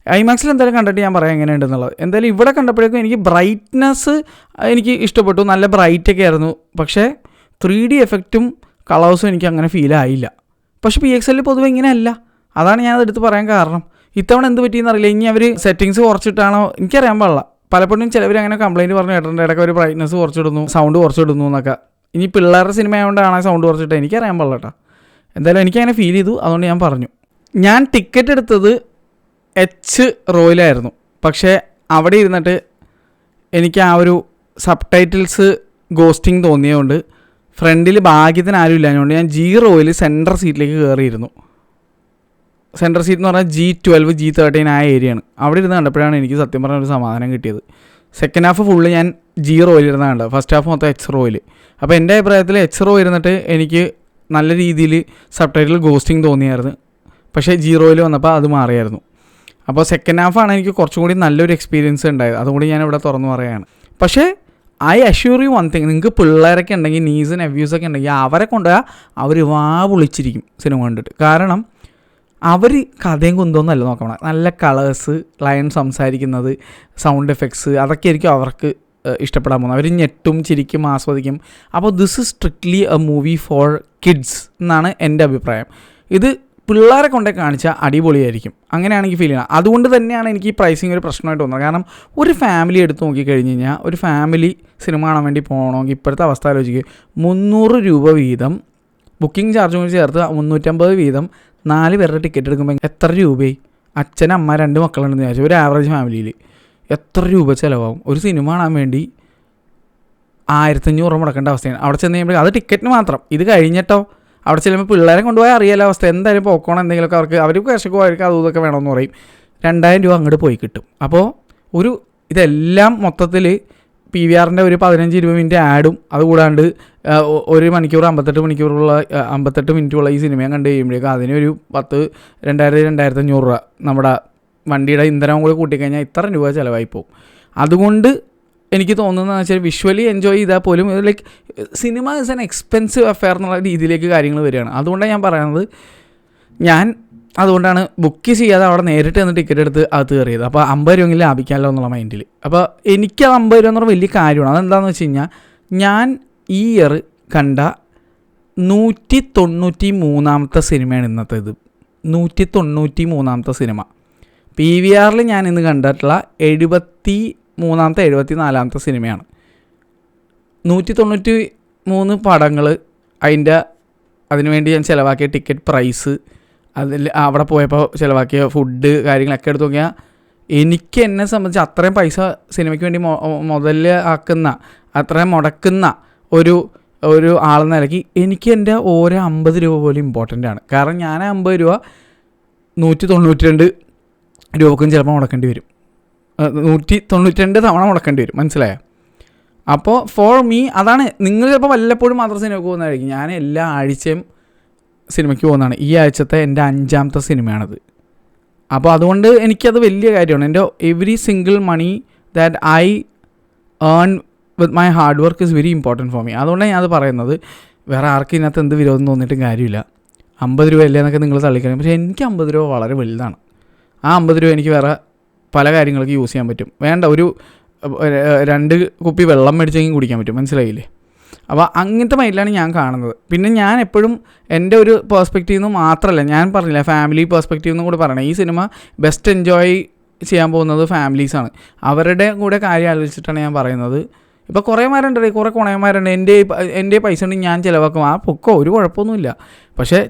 ഐമാക്സിൽ എന്തായാലും കണ്ടിട്ട് ഞാൻ പറയാം എങ്ങനെയുണ്ടെന്നുള്ളത്. എന്തായാലും ഇവിടെ കണ്ടപ്പോഴേക്കും എനിക്ക് ബ്രൈറ്റ്നെസ് എനിക്ക് ഇഷ്ടപ്പെട്ടു. നല്ല ബ്രൈറ്റൊക്കെ ആയിരുന്നു. പക്ഷേ 3D എഫക്റ്റും കളേഴ്സും എനിക്ക് അങ്ങനെ ഫീൽ ആയില്ല. പക്ഷേ PXL പൊതുവെ ഇങ്ങനെയല്ല. അതാണ് ഞാനത് എടുത്ത് പറയാൻ കാരണം. ഇത്തവണ എന്ത് പറ്റിയെന്ന് അറിയില്ല. ഇനി അവർ സെറ്റിങ്സ് കുറച്ചിട്ടാണോ എനിക്കറിയാൻ പാടില്ല. പലപ്പോഴും ചിലവർ അങ്ങനെ കംപ്ലയിൻറ്റ് പറഞ്ഞ് കേട്ടിട്ടുണ്ട്, ഇടയ്ക്ക് ഒരു ബ്രൈറ്റ്നസ് കുറച്ചിടുന്നു, സൗണ്ട് കുറച്ചിടുന്നു എന്നൊക്കെ. ഇനി പിള്ളേരുടെ സിനിമ ആയതുകൊണ്ടാണ് സൗണ്ട് കുറച്ചിട്ട് എനിക്കറിയാൻ പാടില്ല കേട്ടോ. എന്തായാലും എനിക്കങ്ങനെ ഫീൽ ചെയ്തു, അതുകൊണ്ട് ഞാൻ പറഞ്ഞു. ഞാൻ ടിക്കറ്റ് എടുത്തത് H റോയിലായിരുന്നു. പക്ഷേ അവിടെ ഇരുന്നിട്ട് എനിക്ക് ആ ഒരു സബ് ടൈറ്റിൽസ് ഗോസ്റ്റിംഗ് തോന്നിയതുകൊണ്ട് ഫ്രണ്ടിൽ ഭാഗ്യത്തിന് ആരും ഇല്ലാഞ്ഞുകൊണ്ട് ഞാൻ G റോയിൽ സെൻട്രൽ സീറ്റിലേക്ക് കയറിയിരുന്നു. സെൻട്രൽ സീറ്റ് എന്ന് പറഞ്ഞാൽ G12 G13 ആ ഏരിയയാണ്. അവിടെ ഇരുന്ന് കണ്ടപ്പോഴാണ് എനിക്ക് സത്യം പറഞ്ഞ ഒരു സമാധാനം കിട്ടിയത്. സെക്കൻഡ് ഹാഫ് ഫുള്ള് ഞാൻ G റോയിൽ ഇരുന്ന് കണ്ടത്, ഫസ്റ്റ് ഹാഫ് മൊത്തം H റോയിൽ. അപ്പോൾ എൻ്റെ അഭിപ്രായത്തിൽ H റോ ഇരുന്നിട്ട് എനിക്ക് നല്ല രീതിയിൽ സബ് ടൈറ്റിൽ ഗോസ്റ്റിംഗ് തോന്നിയായിരുന്നു. പക്ഷേ G റോയിൽ വന്നപ്പോൾ അത് മാറിയായിരുന്നു. അപ്പോൾ സെക്കൻഡ് ഹാഫാണ് എനിക്ക് കുറച്ചും കൂടി നല്ലൊരു എക്സ്പീരിയൻസ് ഉണ്ടായത്. അതുകൊണ്ട് ഞാനിവിടെ തുറന്നു പറയുകയാണ്. പക്ഷേ I assure you one thing, നിങ്ങൾക്ക് പിള്ളേരൊക്കെ ഉണ്ടെങ്കിൽ, നീസ് നെവ്യൂസൊക്കെ ഉണ്ടെങ്കിൽ അവരെ കൊണ്ടുപോയാൽ അവർ വിളിച്ചിരിക്കും സിനിമ കണ്ടിട്ട്. കാരണം അവർ കഥയും കുന്തോന്നല്ല നോക്കണം. നല്ല കളേഴ്സ്, ലയൺ സംസാരിക്കുന്നത്, സൗണ്ട് എഫക്ട്സ്, അതൊക്കെ ആയിരിക്കും അവർക്ക് ഇഷ്ടപ്പെടാൻ പോകുന്നത്. അവർ ഞെട്ടും ചിരിക്കും ആസ്വദിക്കും. അപ്പോൾ this is strictly A movie for kids എന്നാണ് എൻ്റെ അഭിപ്രായം. ഇത് പിള്ളേരെ കൊണ്ടേ കാണിച്ചാൽ അടിപൊളിയായിരിക്കും. അങ്ങനെയാണ് എനിക്ക് ഫീൽ ചെയ്യുന്നത്. അതുകൊണ്ട് തന്നെയാണ് എനിക്ക് ഈ പ്രൈസിങ് ഒരു പ്രശ്നമായിട്ട് തോന്നുന്നത്. കാരണം ഒരു ഫാമിലി എടുത്ത് നോക്കിക്കഴിഞ്ഞ് കഴിഞ്ഞാൽ, ഒരു ഫാമിലി സിനിമ കാണാൻ വേണ്ടി പോകണമെങ്കിൽ ഇപ്പോഴത്തെ അവസ്ഥ ആലോചിക്കുക, 300 രൂപ വീതം ബുക്കിംഗ് ചാർജും കൂടി ചേർത്ത് 350 വീതം 4 പേരുടെ ടിക്കറ്റ് എടുക്കുമ്പോൾ എത്ര രൂപയായി? അച്ഛൻ, അമ്മ, 2 മക്കളുണ്ടെന്ന് വിചാരിച്ചു. ഒരു ആവറേജ് ഫാമിലിയിൽ എത്ര രൂപ ചിലവാകും? ഒരു സിനിമ കാണാൻ വേണ്ടി 1500 മുടക്കേണ്ട അവസ്ഥയാണ്. അവിടെ ചെന്ന് കഴിയുമ്പോൾ അത് ടിക്കറ്റിന് മാത്രം. ഇത് കഴിഞ്ഞിട്ടോ അവിടെ ചെല്ലുമ്പോൾ പിള്ളേരെ കൊണ്ടുപോയാൽ അറിയാലോ അവസ്ഥ. എന്തായാലും പോക്കോണം എന്തെങ്കിലുമൊക്കെ അവർ വിശക്കോ അവർക്ക് അതും ഇതൊക്കെ വേണമെന്ന് പറയും. 2000 രൂപ അങ്ങോട്ട് പോയി കിട്ടും. അപ്പോൾ ഇതെല്ലാം മൊത്തത്തിൽ PVRൻ്റെ ഒരു 15-20 മിനിറ്റ് ആഡും അതുകൂടാണ്ട് 1 മണിക്കൂർ 58 മിനിറ്റുള്ള ഈ സിനിമയും കണ്ട് കഴിയുമ്പോഴേക്കും അതിനൊരു 2000-2500 രൂപ നമ്മുടെ വണ്ടിയുടെ ഇന്ധനം കൂടി കൂട്ടിക്കഴിഞ്ഞാൽ ഇത്ര രൂപ ചിലവായി പോകും. അതുകൊണ്ട് എനിക്ക് തോന്നുന്നതെന്ന് വെച്ചാൽ വിഷ്വലി എൻജോയ് ചെയ്താൽ പോലും like cinema is an expensive affair എന്നുള്ള രീതിയിലേക്ക് കാര്യങ്ങൾ വരികയാണ്. അതുകൊണ്ടാണ് ഞാൻ പറയുന്നത്, അതുകൊണ്ടാണ് ബുക്ക് ചെയ്യാതെ അവിടെ നേരിട്ട് വന്ന് ടിക്കറ്റ് എടുത്ത് അത് കയറിയത്. അപ്പോൾ 50 രൂപയെങ്കിലും ലാഭിക്കാമല്ലോ എന്നുള്ള മൈൻഡിൽ. അപ്പോൾ എനിക്കത് 50 രൂപ എന്ന് പറഞ്ഞാൽ വലിയ കാര്യമാണ്. അതെന്താണെന്ന് വെച്ച് കഴിഞ്ഞാൽ, ഞാൻ ഈ ഇയർ കണ്ട 193ാമത്തെ സിനിമയാണ് ഇന്നത്തേത്. 193ാമത്തെ സിനിമ. PVRൽ ഞാൻ ഇന്ന് കണ്ടിട്ടുള്ള 73ാമത്തെ 74ാമത്തെ സിനിമയാണ്. 193 പടങ്ങൾ, അതിനുവേണ്ടി ഞാൻ ചിലവാക്കിയ ടിക്കറ്റ് പ്രൈസ്, അതിൽ അവിടെ പോയപ്പോൾ ചിലവാക്കിയ ഫുഡ് കാര്യങ്ങളൊക്കെ എടുത്ത് നോക്കിയാൽ എനിക്ക് എന്നെ സംബന്ധിച്ച് അത്രയും പൈസ സിനിമയ്ക്ക് വേണ്ടി അത്രയും മുടക്കുന്ന ഒരു ആളെന്ന നിലയ്ക്ക് എനിക്ക് എൻ്റെ ഓരോ 50 രൂപ പോലും ഇമ്പോർട്ടൻ്റ് ആണ്. കാരണം ഞാൻ 50 രൂപ 192 രൂപക്കും ചിലപ്പോൾ മുടക്കേണ്ടി വരും. 192 തവണ മുടക്കേണ്ടി വരും. മനസ്സിലായോ? അപ്പോൾ ഫോർ മീ അതാണ്. നിങ്ങൾ ചിലപ്പോൾ വല്ലപ്പോഴും മാത്രം സിനിമയ്ക്ക് പോകുന്നതായിരിക്കും. ഞാൻ എല്ലാ ആഴ്ചയും സിനിമയ്ക്ക് പോകുന്നതാണ്. ഈ ആഴ്ചത്തെ എൻ്റെ 5ാമത്തെ സിനിമയാണത്. അപ്പോൾ അതുകൊണ്ട് എനിക്കത് വലിയ കാര്യമാണ്. എൻ്റെ every single money that I earn with my hard work is very important for me. അതുകൊണ്ടാണ് ഞാനത് പറയുന്നത്. വേറെ ആർക്കും ഇതിനകത്ത് എന്ത് വിരോധം തോന്നിയിട്ടും കാര്യമില്ല. 50 രൂപ അല്ലേ എന്നൊക്കെ നിങ്ങൾ തള്ളിക്കളയും. പക്ഷേ എനിക്ക് 50 രൂപ വളരെ വലുതാണ്. ആ 50 രൂപ എനിക്ക് വേറെ പല കാര്യങ്ങൾക്ക് യൂസ് ചെയ്യാൻ പറ്റും. വേണ്ട, ഒരു 2 കുപ്പി വെള്ളം മേടിച്ചെങ്കിൽ കുടിക്കാൻ പറ്റും. മനസ്സിലായില്ലേ? അപ്പോൾ അങ്ങനത്തെ മൈൻഡിലാണ് ഞാൻ കാണുന്നത്. പിന്നെ ഞാൻ എപ്പോഴും എൻ്റെ ഒരു പേഴ്സ്പെക്റ്റീവ് നിന്ന് മാത്രമല്ല, ഞാൻ പറഞ്ഞില്ല ഫാമിലി പേഴ്സ്പെക്റ്റീവ് എന്നും കൂടെ പറയണം. ഈ സിനിമ ബെസ്റ്റ് എൻജോയ് ചെയ്യാൻ പോകുന്നത് ഫാമിലീസാണ്. അവരുടെ കൂടെ കാര്യം ആലോചിച്ചിട്ടാണ് ഞാൻ പറയുന്നത്. ഇപ്പോൾ കുറേ കുറേ കുണയന്മാരുണ്ട്, എൻ്റെ പൈസ ഉണ്ടെങ്കിൽ ഞാൻ ചിലവാക്കും, ആ പൊക്കോ, ഒരു കുഴപ്പമൊന്നുമില്ല. പക്ഷേ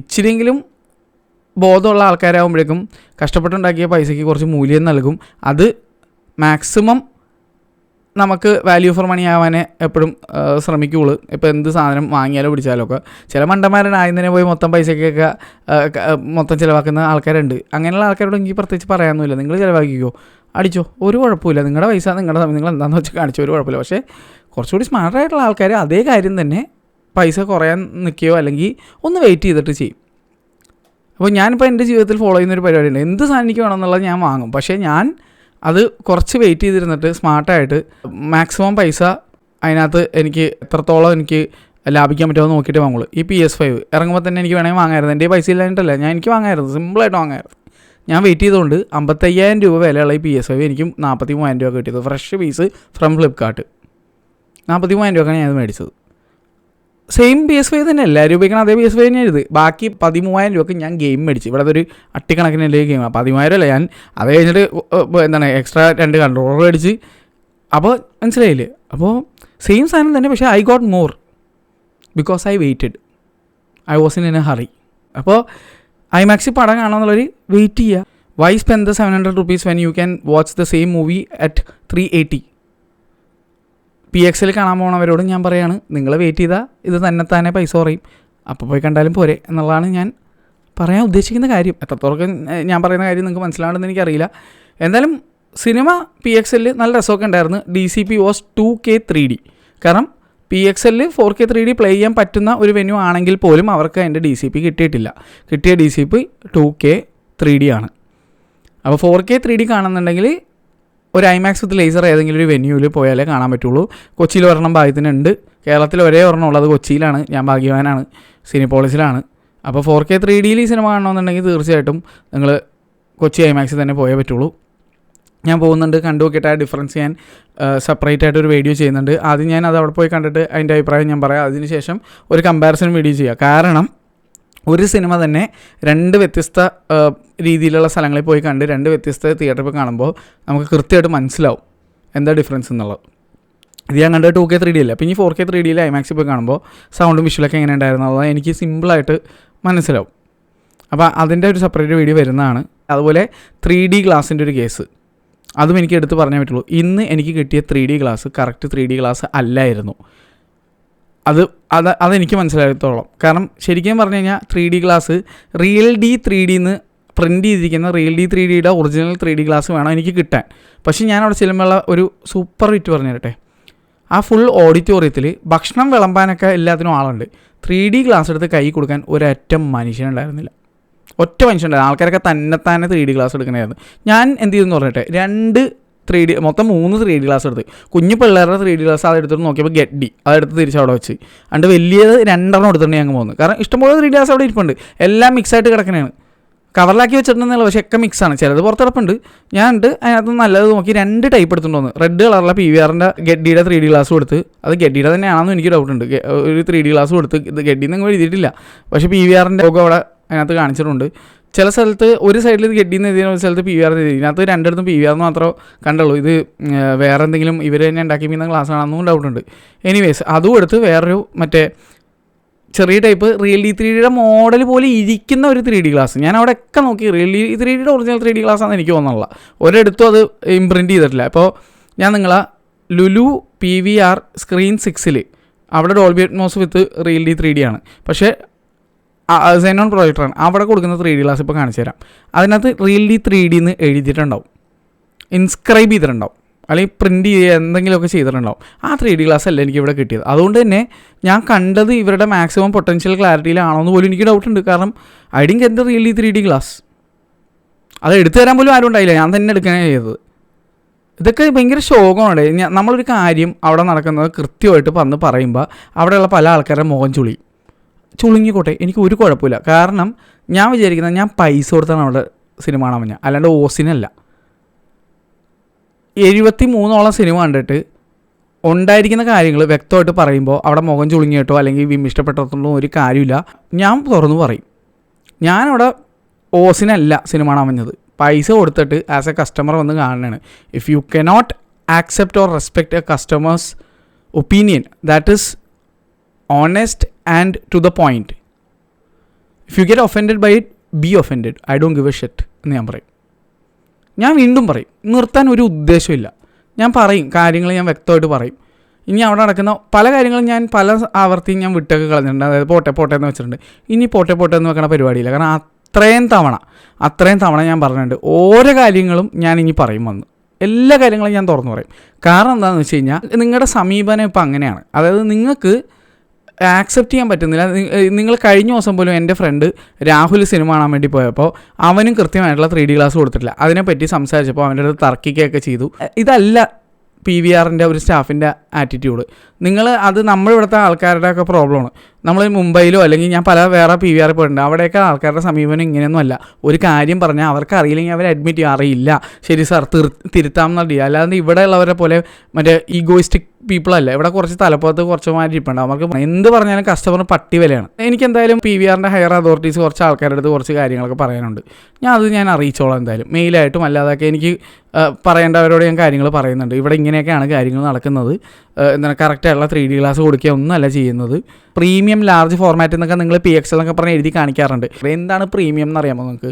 ഇച്ചിരിയെങ്കിലും ബോധമുള്ള ആൾക്കാരാകുമ്പോഴേക്കും കഷ്ടപ്പെട്ടുണ്ടാക്കിയ പൈസയ്ക്ക് കുറച്ച് മൂല്യം നൽകും. അത് മാക്സിമം നമുക്ക് വാല്യൂ ഫോർ മണി ആവാനേ എപ്പോഴും ശ്രമിക്കുകയുള്ളൂ. ഇപ്പോൾ എന്ത് സാധനം വാങ്ങിയാലോ പിടിച്ചാലോ ഒക്കെ. ചില മണ്ടന്മാരുടെ ആദ്യം തന്നെ പോയി മൊത്തം പൈസയ്ക്കൊക്കെ മൊത്തം ചിലവാക്കുന്ന ആൾക്കാരുണ്ട്. അങ്ങനെയുള്ള ആൾക്കാരോട് എനിക്ക് പ്രത്യേകിച്ച് പറയാനൊന്നുമില്ല. നിങ്ങൾ ചിലവാക്കിക്കോ, അടിച്ചോ, ഒരു കുഴപ്പമില്ല. നിങ്ങളുടെ പൈസ നിങ്ങളുടെ സമയം, നിങ്ങൾ എന്താണെന്ന് വെച്ചാൽ കാണിച്ചോ, ഒരു കുഴപ്പമില്ല. പക്ഷേ കുറച്ചുകൂടി സ്മാർട്ടായിട്ടുള്ള ആൾക്കാർ അതേ കാര്യം തന്നെ പൈസ കുറയാൻ നിൽക്കുകയോ അല്ലെങ്കിൽ ഒന്ന് വെയിറ്റ് ചെയ്തിട്ട് ചെയ്യും. അപ്പോൾ ഞാനിപ്പോൾ എൻ്റെ ജീവിതത്തിൽ ഫോളോ ചെയ്യുന്നൊരു പരിപാടിയുണ്ട്. എന്ത് സാധനം എനിക്ക് വേണമെന്നുള്ളത് ഞാൻ വാങ്ങും. പക്ഷേ ഞാൻ അത് കുറച്ച് വെയിറ്റ് ചെയ്തിരുന്നിട്ട് സ്മാർട്ടായിട്ട് മാക്സിമം പൈസ അതിനകത്ത് എനിക്ക് എത്രത്തോളം എനിക്ക് ലാഭിക്കാൻ പറ്റുമോ നോക്കിയിട്ട് വാങ്ങുള്ളൂ. ഈ PS5 ഇറങ്ങുമ്പോൾ തന്നെ എനിക്ക് വേണമെങ്കിൽ വാങ്ങാമായിരുന്നു. എൻ്റെ പൈസ ഇല്ലാഞ്ഞിട്ടല്ല, എനിക്ക് വാങ്ങാമായിരുന്നു, സിമ്പിളായിട്ട് വാങ്ങാമായിരുന്നു. ഞാൻ വെയിറ്റ് ചെയ്തുകൊണ്ട് 55,000 രൂപ വിലയുള്ള ഈ PS5 എനിക്ക് 43,000 രൂപ കിട്ടിയത്. ഫ്രഷ് പീസ് ഫ്രം ഫ്ലിപ്കാർട്ട് 43,000 രൂപക്കാണ് ഞാൻ അത് മേടിച്ചത്. സെയിം PS5 തന്നെ, എല്ലാവരും ഉപയോഗിക്കണം അതേ PS5 തന്നെയാണ് ഇത്. ബാക്കി 13,000 രൂപയ്ക്ക് ഞാൻ ഗെയിം മേടിച്ചു. ഇവിടെ ഒരു അട്ടിക്കണക്കിന് എൻ്റെ ഗെയിം 13,000 അല്ല, ഞാൻ അത് കഴിഞ്ഞിട്ട് എന്താണ് എക്സ്ട്രാ 2 കൺട്രോളർ മേടിച്ച്. അപ്പോൾ മനസ്സിലായില്ലേ? അപ്പോൾ സെയിം സാധനം തന്നെ, പക്ഷേ I got more because I waited. I was in a hurry. അപ്പോൾ ഐമാക്സിൽ പടം കാണാമെന്നുള്ളൊരു വെയിറ്റ് ചെയ്യുക. Why spend the 700 rupees when you can watch the same movie at 380? PXL കാണാൻ പോകണവരോട് ഞാൻ പറയുകയാണ്, നിങ്ങൾ വെയിറ്റ് ചെയ്താൽ ഇത് തന്നെ പൈസ കുറയും, അപ്പോൾ പോയി കണ്ടാലും പോരെ എന്നുള്ളതാണ് ഞാൻ പറയാൻ ഉദ്ദേശിക്കുന്ന കാര്യം. എത്രത്തോളം ഞാൻ പറയുന്ന കാര്യം നിങ്ങൾക്ക് മനസ്സിലാവുണ്ടെന്ന് എനിക്കറിയില്ല. എന്തായാലും സിനിമ PXL നല്ല രസമൊക്കെ ഉണ്ടായിരുന്നു. DCP was 2K 3D. കാരണം PXL 4K 3D പ്ലേ ചെയ്യാൻ പറ്റുന്ന ഒരു വെന്യൂ ആണെങ്കിൽ പോലും അവർക്ക് അതിൻ്റെ DCP കിട്ടിയിട്ടില്ല. കിട്ടിയ DCP 2K 3D ആണ്. അപ്പോൾ 4K 3D കാണുന്നുണ്ടെങ്കിൽ ഒരു ഐമാക്സ് വിത്ത് ലേസർ ഏതെങ്കിലും ഒരു വെന്യൂവിൽ പോയാലേ കാണാൻ പറ്റുള്ളൂ. കൊച്ചിയിൽ ഒരെണ്ണം ഭാഗ്യത്തിനുണ്ട്. കേരളത്തിൽ ഒരേ ഒരെണ്ണം ഉള്ളത് കൊച്ചിയിലാണ്. ഞാൻ ഭാഗ്യവാനാണ്, സിനിപോളിസിലാണ്. അപ്പോൾ 4K 3Dയിൽ ഈ സിനിമ കാണണമെന്നുണ്ടെങ്കിൽ തീർച്ചയായിട്ടും നിങ്ങൾ കൊച്ചി ഐമാക്സിൽ തന്നെ പോയേ പറ്റുള്ളൂ. ഞാൻ പോകുന്നുണ്ട്, കണ്ടു നോക്കിയിട്ട് ആ ഡിഫറൻസ് ഞാൻ സെപ്പറേറ്റ് ആയിട്ടൊരു വീഡിയോ ചെയ്യുന്നുണ്ട്. ആദ്യം ഞാൻ അത് അവിടെ പോയി കണ്ടിട്ട് അതിൻ്റെ അഭിപ്രായം ഞാൻ പറയാം. അതിനുശേഷം ഒരു കമ്പാരിസൺ വീഡിയോ ചെയ്യുക. കാരണം ഒരു സിനിമ തന്നെ 2 വ്യത്യസ്ത രീതിയിലുള്ള സ്ഥലങ്ങളിൽ പോയി കണ്ട് 2 വ്യത്യസ്ത തിയേറ്ററിൽ പോയി കാണുമ്പോൾ നമുക്ക് കൃത്യമായിട്ട് മനസ്സിലാവും എന്താ ഡിഫറൻസ് എന്നുള്ളത്. ഇത് ഞാൻ കണ്ടത് 2K 3D അല്ല. അപ്പോൾ ഇനി 4K 3Dയിൽ ഐമാക്സിൽ പോയി കാണുമ്പോൾ സൗണ്ടും വിഷ്വലൊക്കെ എങ്ങനെ ഉണ്ടായിരുന്നത് എനിക്ക് സിമ്പിളായിട്ട് മനസ്സിലാവും. അപ്പോൾ അതിൻ്റെ ഒരു സെപ്പറേറ്റ് വീഡിയോ വരുന്നതാണ്. അതുപോലെ 3D ഗ്ലാസിൻ്റെ ഒരു കേസ്, അതും എനിക്ക് എടുത്ത് പറഞ്ഞേ പറ്റുള്ളൂ. ഇന്ന് എനിക്ക് കിട്ടിയ 3D glass correct 3D glass അല്ലായിരുന്നു. അതെനിക്ക് മനസ്സിലായത്തോളം. കാരണം ശരിക്കും പറഞ്ഞു കഴിഞ്ഞാൽ 3D glass real D 3D print ചെയ്തിരിക്കുന്ന റിയൽ ഡി 3Dയുടെ ഒറിജിനൽ 3D ഗ്ലാസ് വേണം എനിക്ക് കിട്ടാൻ. പക്ഷേ ഞാൻ അവിടെ ചെല്ലുമ്പോഴുള്ള ഒരു സൂപ്പർ വിറ്റ് പറഞ്ഞു തരട്ടെ. ആ ഫുൾ ഓഡിറ്റോറിയത്തിൽ ഭക്ഷണം വിളമ്പാനൊക്കെ എല്ലാത്തിനും ആളുണ്ട്. 3D ഗ്ലാസ് എടുത്ത് കൈ കൊടുക്കാൻ ഒരൊറ്റ മനുഷ്യനുണ്ടായിരുന്നില്ല. ഒറ്റ മനുഷ്യനുണ്ടായിരുന്നു. ആൾക്കാരൊക്കെ തന്നെ 3D ഗ്ലാസ് എടുക്കണമായിരുന്നു. ഞാൻ എന്ത് ചെയ്തെന്ന് പറഞ്ഞിട്ടെ, 2 3D മൊത്തം 3 3D ഗ്ലാസ് എടുത്ത്, കുഞ്ഞു പിള്ളേരുടെ 3D ഗ്ലാസ് അതെടുത്തിട്ട് നോക്കിയപ്പോൾ ഗഡ്ഡി അതെടുത്ത് തിരിച്ച് അവിടെ വെച്ച് അണ്ട് വലിയത് 2 എടുത്തിട്ടുണ്ട് ഞങ്ങൾ പോകുന്നത്. കാരണം ഇഷ്ടംപോലെ 3D ഗ്ലാസ് അവിടെ ഇരിപ്പുണ്ട്, എല്ലാം മിക്സായിട്ട് കിടക്കണതാണ്. കവറിലാക്കി വെച്ചിട്ടുണ്ടെന്നുള്ള പക്ഷേ ഒക്കെ മിക്സാണ്. ചിലത് പുറത്തിടപ്പുണ്ട്. ഞാൻ അതിനകത്ത് നല്ലത് നോക്കി 2 ടൈപ്പ് എടുത്തുകൊണ്ട് വന്നു. റെഡ് കളറിലെ PVRൻ്റെ ഗഡ്ഡിയുടെ 3D ഗ്ലാസ് കൊടുത്ത്, അത് ഗഡ്ഡിയുടെ തന്നെയാണെന്ന് എനിക്ക് ഡൗട്ടുണ്ട്. ഒരു 3D ഗ്ലാസ് കൊടുത്ത്, ഇത് ഗഡ്ഡിന്ന് നിങ്ങൾ എഴുതിയിട്ടില്ല, പക്ഷേ PVRൻ്റെ ലോഗോ അവിടെ അതിനകത്ത് കാണിച്ചിട്ടുണ്ട്. ചില സ്ഥലത്ത് ഒരു സൈഡിൽ ഇത് ഗഡ്ഡിന്ന് എഴുതിയ, ഒരു സ്ഥലത്ത് PVR എഴുതി. ഇതിനകത്ത് 2 PVR മാത്രമേ കണ്ടുള്ളൂ. ഇത് വേറെ എന്തെങ്കിലും ഇവർ തന്നെ ഉണ്ടാക്കി വീണ ഗ്ലാസ് ആണെന്നും ഡൗട്ടുണ്ട്. എനിവേസ് അതും എടുത്ത് വേറൊരു മറ്റേ ചെറിയ ടൈപ്പ് റിയൽ ഡി 3Dയുടെ മോഡൽ പോലെ ഇരിക്കുന്ന ഒരു 3D ഗ്ലാസ്. ഞാൻ അവിടെ ഒക്കെ നോക്കി, റിയൽ ഡി 3Dയുടെ ഒറിജിനൽ 3D ഗ്ലാസ് ആണെന്ന് എനിക്ക് തോന്നുന്നില്ല. ഒരിടത്തും അത് ഇംപ്രിൻറ്റ് ചെയ്തിട്ടില്ല. ഇപ്പോൾ ഞാൻ നിങ്ങളെ ലുലു PVR സ്ക്രീൻ 6 അവിടെ ഡോൾബി അറ്റ്മോസ് വിത്ത് റിയൽ ഡി 3D ആണ്. പക്ഷേ സെനോൺ പ്രൊജക്ടറാണ്. അവിടെ കൊടുക്കുന്ന 3D ഗ്ലാസ് ഇപ്പോൾ കാണിച്ചു തരാം. അതിനകത്ത് റിയൽ ഡി 3D എന്ന് എഴുതിയിട്ടുണ്ടാവും, ഇൻസ്ക്രൈബ് ചെയ്തിട്ടുണ്ടാവും, അല്ലെങ്കിൽ പ്രിൻറ്റ് ചെയ്യുക എന്തെങ്കിലുമൊക്കെ ചെയ്തിട്ടുണ്ടാവും. ആ 3D ഗ്ലാസ് അല്ല എനിക്ക് ഇവിടെ കിട്ടിയത്. അതുകൊണ്ട് തന്നെ ഞാൻ കണ്ടത് ഇവരുടെ മാക്സിമം പൊട്ടൻഷ്യൽ ക്ലാരിറ്റിയിലാണോ എന്ന് പോലും എനിക്ക് ഡൗട്ടുണ്ട്. കാരണം I didn't get the real D 3D glass. അത് എടുത്തു തരാൻ പോലും ആരും ഉണ്ടായില്ല, ഞാൻ തന്നെ എടുക്കുകയാണ് ചെയ്തത്. ഇതൊക്കെ ഭയങ്കര ശോകമാണ്. നമ്മളൊരു കാര്യം അവിടെ നടക്കുന്നത് കൃത്യമായിട്ട് വന്ന് പറയുമ്പോൾ അവിടെയുള്ള പല ആൾക്കാരുടെ മുഖം ചുളുങ്ങിക്കോട്ടെ, എനിക്ക് ഒരു കുഴപ്പമില്ല. കാരണം ഞാൻ വിചാരിക്കുന്നത് ഞാൻ പൈസ കൊടുത്താണ് അവിടെ സിനിമ കാണാൻ പറ്റുക, അല്ലാണ്ട് ഓസിനല്ല. 73ഓളം സിനിമ കണ്ടിട്ട് ഉണ്ടായിരിക്കുന്ന കാര്യങ്ങൾ വ്യക്തമായിട്ട് പറയുമ്പോൾ അവിടെ മുഖം ചുളുങ്ങിയിട്ടോ അല്ലെങ്കിൽ വിമിഷ്ടപ്പെട്ടോ ഒരു കാര്യമില്ല. ഞാൻ തുറന്നു പറയും, ഞാനവിടെ ഓസിനല്ല സിനിമ കാണാൻ വന്നത്, പൈസ കൊടുത്തിട്ട് ആസ് എ കസ്റ്റമർ വന്ന് കാണുന്നതാണ്. If you cannot accept or respect a customer's opinion that is honest and to the point. If you get offended by it, be offended. I don't give a shit എന്ന് ഞാൻ പറയും. ഞാൻ വീണ്ടും പറയും, നിർത്താൻ ഒരു ഉദ്ദേശമില്ല. ഞാൻ പറയും, കാര്യങ്ങൾ ഞാൻ വ്യക്തമായിട്ട് പറയും. ഇനി അവിടെ നടക്കുന്ന പല കാര്യങ്ങളും ഞാൻ പല ആവർത്തിയും ഞാൻ വിട്ടൊക്കെ കളഞ്ഞിട്ടുണ്ട്. അതായത് പോട്ടെ എന്ന് വെച്ചിട്ടുണ്ട്. ഇനി പോട്ടെ എന്ന് വെക്കണ പരിപാടിയില്ല. കാരണം അത്രയും തവണ ഞാൻ പറഞ്ഞിട്ടുണ്ട്. ഓരോ കാര്യങ്ങളും ഞാൻ ഇനി പറയും വന്ന്. എല്ലാ കാര്യങ്ങളും ഞാൻ തുറന്നു പറയും. കാരണം എന്താണെന്ന് വെച്ച് കഴിഞ്ഞാൽ നിങ്ങളുടെ സമീപനം ഇപ്പോൾ അങ്ങനെയാണ്. അതായത് നിങ്ങൾക്ക് ആക്സെപ്റ്റ് ചെയ്യാൻ പറ്റുന്നില്ല. നിങ്ങൾ കഴിഞ്ഞ ദിവസം പോലും എൻ്റെ ഫ്രണ്ട് രാഹുൽ സിനിമ കാണാൻ വേണ്ടി പോയപ്പോൾ അവനും കൃത്യമായിട്ടുള്ള 3D ക്ലാസ് കൊടുത്തിട്ടില്ല. അതിനെപ്പറ്റി സംസാരിച്ചപ്പോൾ അവൻ്റെ അടുത്ത് തർക്കിക്കുകയൊക്കെ ചെയ്തു. ഇതല്ല PVRൻ്റെ ഒരു സ്റ്റാഫിൻ്റെ ആറ്റിറ്റ്യൂഡ്. നമ്മളിവിടുത്തെ ആൾക്കാരുടെ ഒക്കെ പ്രോബ്ലമാണ്. നമ്മൾ മുംബൈയിലോ അല്ലെങ്കിൽ ഞാൻ പല വേറെ PVR പോയിട്ടുണ്ട്. അവിടെയൊക്കെ ആൾക്കാരുടെ സമീപനം ഇങ്ങനെയൊന്നുമല്ല. ഒരു കാര്യം പറഞ്ഞാൽ അവർക്ക് അറിയില്ലെങ്കിൽ അവർ അഡ്മിറ്റ് ചെയ്യും, അറിയില്ല, ശരി സാർ തിരുത്താം എന്നല്ല. അല്ലാതെ ഇവിടെ ഉള്ളവരെ പോലെ മറ്റേ ഈഗോയിസ്റ്റിക് പീപ്പിളല്ല. ഇവിടെ കുറച്ച് തലപ്പുറത്ത് കുറച്ച് മാറ്റി ഇരിപ്പുണ്ട്. അവർക്ക് എന്ത് പറഞ്ഞാലും കസ്റ്റമർ പട്ടി വിലയാണ്. എനിക്കെന്തായാലും PVRൻ്റെ ഹയർ അതോറിറ്റീസ് കുറച്ച് ആൾക്കാരുടെ അടുത്ത് കുറച്ച് കാര്യങ്ങളൊക്കെ പറയാനുണ്ട്. ഞാൻ അറിയിച്ചോളാം എന്തായാലും, മെയിലായിട്ടും അല്ലാതൊക്കെ എനിക്ക് പറയേണ്ടവരോട് ഞാൻ കാര്യങ്ങൾ പറയുന്നുണ്ട്. ഇവിടെ ഇങ്ങനെയൊക്കെയാണ് കാര്യങ്ങൾ നടക്കുന്നത്. എന്താണ് കറക്റ്റായിട്ടുള്ള 3D ക്ലാസ് കൊടുക്കുക ഒന്നുമല്ല ചെയ്യുന്നത്. പ്രീമിയം ലാർജ് ഫോർമാറ്റ് എന്നൊക്കെ നിങ്ങൾ PXL എന്നൊക്കെ പറഞ്ഞ് എഴുതി കാണിക്കാറുണ്ട്. എന്താണ് പ്രീമിയം എന്നറിയാമോ നിങ്ങൾക്ക്?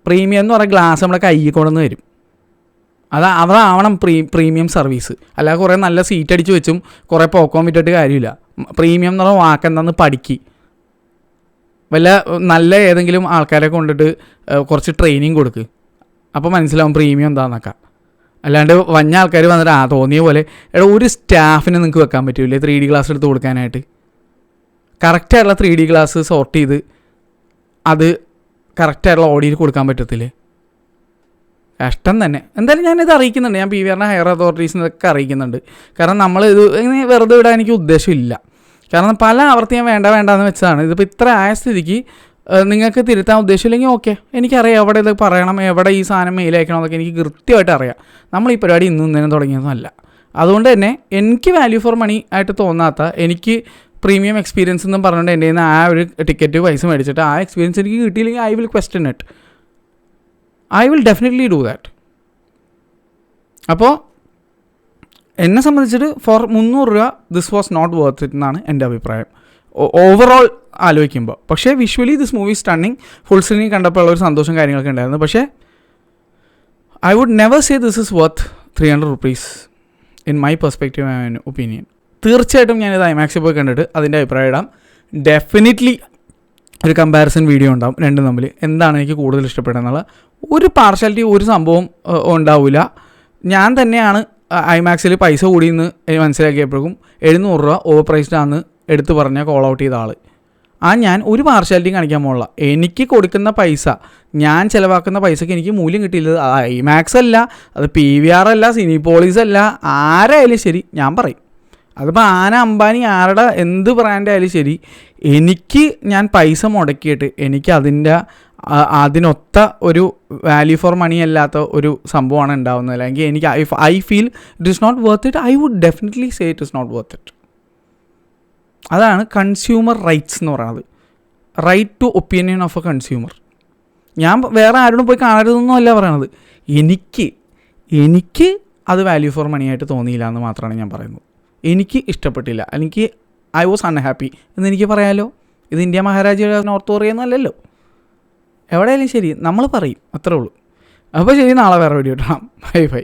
പ്രീമിയം എന്ന് പറഞ്ഞാൽ ഗ്ലാസ് നമ്മളെ കയ്യിൽ കൊണ്ടുവന്ന് വരും. അതാവണം പ്രീമിയം സർവീസ്. അല്ലാതെ കുറേ നല്ല സീറ്റ് അടിച്ച് വെച്ചും കുറേ പോക്കോം വിട്ടിട്ട് കാര്യമില്ല. പ്രീമിയം എന്ന് പറഞ്ഞാൽ വാക്കെന്താന്ന് പഠിക്ക്. വല്ല നല്ല ഏതെങ്കിലും ആൾക്കാരെ കൊണ്ടിട്ട് കുറച്ച് ട്രെയിനിങ് കൊടുക്ക്. അപ്പോൾ മനസ്സിലാവും പ്രീമിയം എന്താണെന്നൊക്കെ. അല്ലാണ്ട് വഞ്ഞ ആൾക്കാർ വന്നിട്ട് തോന്നിയ പോലെ ഒരു സ്റ്റാഫിനെ നിങ്ങൾക്ക് വെക്കാൻ പറ്റില്ലേ 3D ക്ലാസ് എടുത്ത് കൊടുക്കാനായിട്ട്? കറക്റ്റായിട്ടുള്ള 3D ക്ലാസ് സോർട്ട് ചെയ്ത് അത് കറക്റ്റായിട്ടുള്ള ഓഡിയോയിൽ കൊടുക്കാൻ പറ്റത്തില്ലേ? കഷ്ടം തന്നെ. എന്തായാലും ഞാനിത് അറിയിക്കുന്നുണ്ട്. ഞാൻ PVRൻ്റെ ഹയർ അതോറിറ്റീസിനൊക്കെ അറിയിക്കുന്നുണ്ട്. കാരണം നമ്മളിത് ഇങ്ങനെ വെറുതെ വിടാൻ എനിക്ക് ഉദ്ദേശമില്ല. കാരണം പല ആവർത്തി ഞാൻ വേണ്ടെന്ന് വെച്ചതാണ്. ഇതിപ്പോൾ ഇത്ര ആയ സ്ഥിതിക്ക് നിങ്ങൾക്ക് തിരുത്താൻ ഉദ്ദേശമില്ലെങ്കിൽ ഓക്കെ, എനിക്കറിയാം എവിടെ ഇത് പറയണം, എവിടെ ഈ സാധനം മെയിൽ അയക്കണം എന്നൊക്കെ എനിക്ക് കൃത്യമായിട്ട് അറിയാം. നമ്മൾ ഈ പരിപാടി ഇന്നേരം തുടങ്ങിയതൊന്നുമല്ല. അതുകൊണ്ട് തന്നെ എനിക്ക് വാല്യൂ ഫോർ മണി ആയിട്ട് തോന്നാത്ത, എനിക്ക് പ്രീമിയം എക്സ്പീരിയൻസ് എന്നും പറഞ്ഞുകൊണ്ട് എൻ്റെ കയ്യിൽ നിന്ന് ആ ഒരു ടിക്കറ്റ് പൈസ മേടിച്ചിട്ട് ആ എക്സ്പീരിയൻസ് എനിക്ക് കിട്ടിയില്ലെങ്കിൽ I will question it. I will definitely do that. അപ്പോൾ എന്നെ സംബന്ധിച്ചിട്ട് ഫോർ 300 രൂപ this was not worth it എന്നാണ് എൻ്റെ അഭിപ്രായം ഓവറോൾ ആലോചിക്കുമ്പോൾ. പക്ഷേ visually this movie stunning. Full സ്ക്രീനിൽ കണ്ടപ്പോൾ ഉള്ളൊരു സന്തോഷം കാര്യങ്ങളൊക്കെ ഉണ്ടായിരുന്നു. പക്ഷേ I would never say this is worth 300 rupees in my perspective and opinion. തീർച്ചയായിട്ടും ഞാനിത് IMAX പോയി കണ്ടിട്ട് അതിൻ്റെ അഭിപ്രായം ഇടാം. ഡെഫിനറ്റ്ലി ഒരു കമ്പാരിസൺ വീഡിയോ ഉണ്ടാവും രണ്ടും തമ്മിൽ. എന്താണ് എനിക്ക് കൂടുതൽ ഇഷ്ടപ്പെട്ടതെന്നുള്ള ഒരു പാർഷ്യാലിറ്റി ഒരു സംഭവം ഉണ്ടാവില്ല. ഞാൻ തന്നെയാണ് IMAXൽ പൈസ കൂടിയെന്ന് മനസ്സിലാക്കിയപ്പോഴേക്കും 700 രൂപ ഓവർ പ്രൈസ്ഡ് ആണെന്ന് എടുത്തു പറഞ്ഞ കോൾ ഔട്ട് ചെയ്ത ആൾ. ഞാൻ ഒരു പാർഷ്യാലിറ്റിയും കാണിക്കാൻ പോകില്ല. എനിക്ക് കൊടുക്കുന്ന പൈസ, ഞാൻ ചിലവാക്കുന്ന പൈസയ്ക്ക് എനിക്ക് മൂല്യം കിട്ടിയില്ല. IMAX അല്ല, അത് PVR അല്ല, സിനിപോളിസ് അല്ല, ആരായാലും ശരി ഞാൻ പറയും. അതിപ്പോൾ അംബാനി ആരുടെ എന്ത് ബ്രാൻഡായാലും ശരി, ഞാൻ പൈസ മുടക്കിയിട്ട് എനിക്ക് അതിനൊത്ത ഒരു വാല്യൂ ഫോർ മണി അല്ലാത്ത ഒരു സംഭവമാണ് ഉണ്ടാവുന്നത്. അല്ലെങ്കിൽ എനിക്ക് I feel it is not worth it, I would definitely say it is not worth it. അതാണ് കൺസ്യൂമർ റൈറ്റ്സ് എന്ന് പറയുന്നത്. Right to opinion of a consumer. ഞാൻ വേറെ ആരോടും പോയി കാണരുതെന്നൊന്നും അല്ല പറയണത്. എനിക്ക് അത് വാല്യൂ ഫോർ മണി ആയിട്ട് തോന്നിയില്ല എന്ന് മാത്രമാണ് ഞാൻ പറയുന്നത്. എനിക്ക് ഇഷ്ടപ്പെട്ടില്ല, ഐ വാസ് അൺഹാപ്പി എന്നെനിക്ക് പറയാമല്ലോ. ഇത് ഇന്ത്യ മഹാരാജ്യയുടെ നോർത്ത് കൊറിയ എന്നല്ലല്ലോ. എവിടെയായാലും ശരി നമ്മൾ പറയും, അത്രേ ഉള്ളൂ. അപ്പോൾ ശരി, നാളെ വേറെ വീഡിയോ ഇടണം. ബൈ.